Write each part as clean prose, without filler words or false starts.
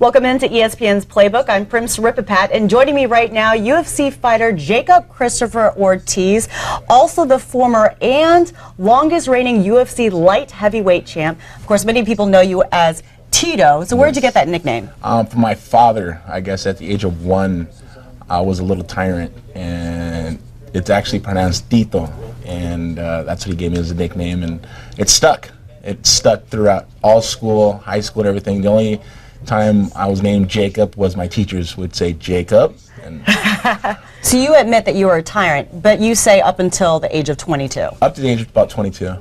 Welcome into ESPN's Playbook. I'm Prim Saripapat, and joining me right now, UFC fighter Jacob Christopher Ortiz, also the former and longest reigning UFC light heavyweight champ. Of course, many people know you as Tito. So where'd you get that nickname? From my father. I guess at the age of 1, I was a little tyrant, and it's actually pronounced Tito, and that's what he gave me as a nickname, and it stuck. It stuck throughout all school, high school, and everything. The only time I was named Jacob was my teachers would say Jacob. And so you admit that you were a tyrant, but you say up until the age of 22. Up to the age of about 22.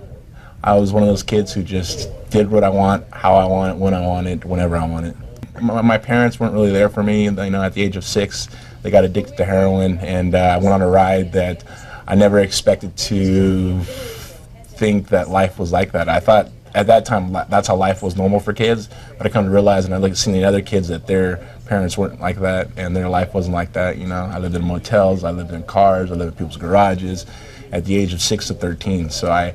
I was one of those kids who just did what I want, how I want it, when I want it, whenever I want it. My parents weren't really there for me. You know, at the age of 6, they got addicted to heroin, and I went on a ride that I never expected to think that life was like that. I thought at that time that's how life was normal for kids, but I come to realize, and I look at seeing the other kids, that their parents weren't like that and their life wasn't like that. You know, I lived in motels, I lived in cars, I lived in people's garages at the age of 6 to 13, so I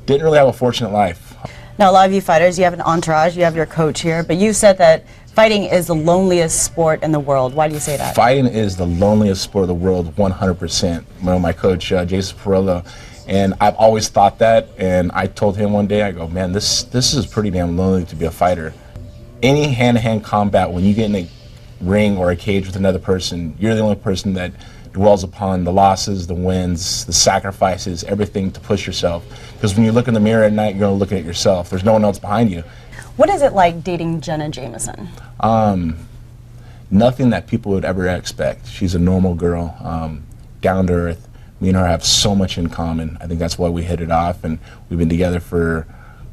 didn't really have a fortunate life. Now, a lot of you fighters, you have an entourage, you have your coach here, but you said that fighting is the loneliest sport in the world. Why do you say that? Fighting is the loneliest sport of the world, 100%. You know, my coach, Jason Perillo, and I've always thought that, and I told him one day, I go, man, this is pretty damn lonely to be a fighter. Any hand-to-hand combat, when you get in a ring or a cage with another person, you're the only person that dwells upon the losses, the wins, the sacrifices, everything to push yourself. Because when you look in the mirror at night, you're going to look at yourself. There's no one else behind you. What is it like dating Jenna Jameson? Nothing that people would ever expect. She's a normal girl, down to earth. Me and her have so much in common. I think that's why we hit it off, and we've been together for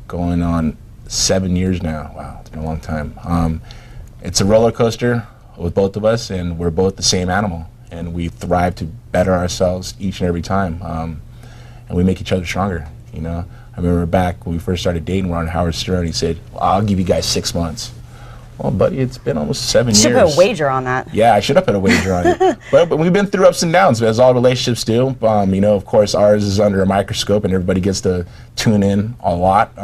going on 7 years now. Wow, it's been a long time. It's a roller coaster with both of us, and we're both the same animal, and we thrive to better ourselves each and every time, and we make each other stronger. You know, I remember back when we first started dating, we're on Howard Stern. He said, well, "I'll give you guys 6 months." Well, buddy, it's been almost 7 years. You should put a wager on that. Yeah, I should have put a wager on it. But we've been through ups and downs, as all relationships do. You know, of course, ours is under a microscope, and everybody gets to tune in a lot.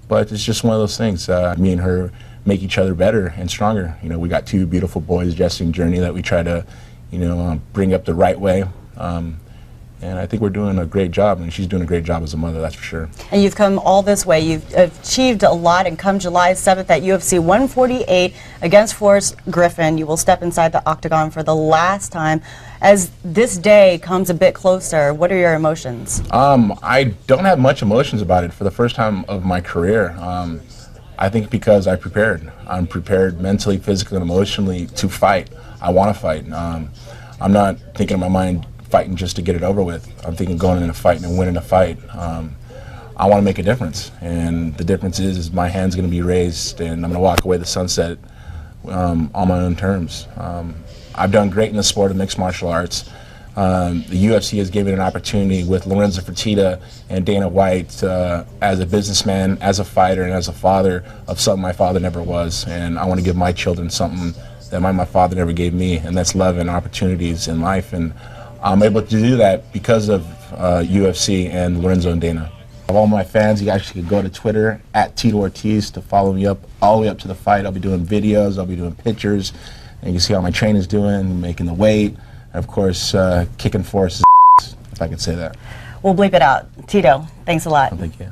But it's just one of those things. Me and her make each other better and stronger. You know, we got 2 beautiful boys, Jesse and Journey, that we try to, you know, bring up the right way. And I think we're doing a great job, and she's doing a great job as a mother, that's for sure. And you've come all this way. You've achieved a lot, and come July 7th at UFC 148 against Forrest Griffin, you will step inside the octagon for the last time. As this day comes a bit closer, what are your emotions? I don't have much emotions about it for the first time of my career. I think because I prepared. I'm prepared mentally, physically, and emotionally to fight. I want to fight. I'm not thinking in my mind fighting just to get it over with. I'm thinking going in a fight and winning a fight. I want to make a difference, and the difference is my hand's going to be raised, and I'm going to walk away the sunset on my own terms. I've done great in the sport of mixed martial arts. The UFC has given an opportunity with Lorenzo Fertitta and Dana White as a businessman, as a fighter, and as a father of something my father never was, and I want to give my children something that my father never gave me, and that's love and opportunities in life. And I'm able to do that because of UFC and Lorenzo and Dana. Of all my fans, you guys can go to Twitter at Tito Ortiz to follow me up all the way up to the fight. I'll be doing videos, I'll be doing pictures, and you can see how my training's doing, making the weight, and of course, kicking Forrest's if I could say that. We'll bleep it out. Tito, thanks a lot. Thank you.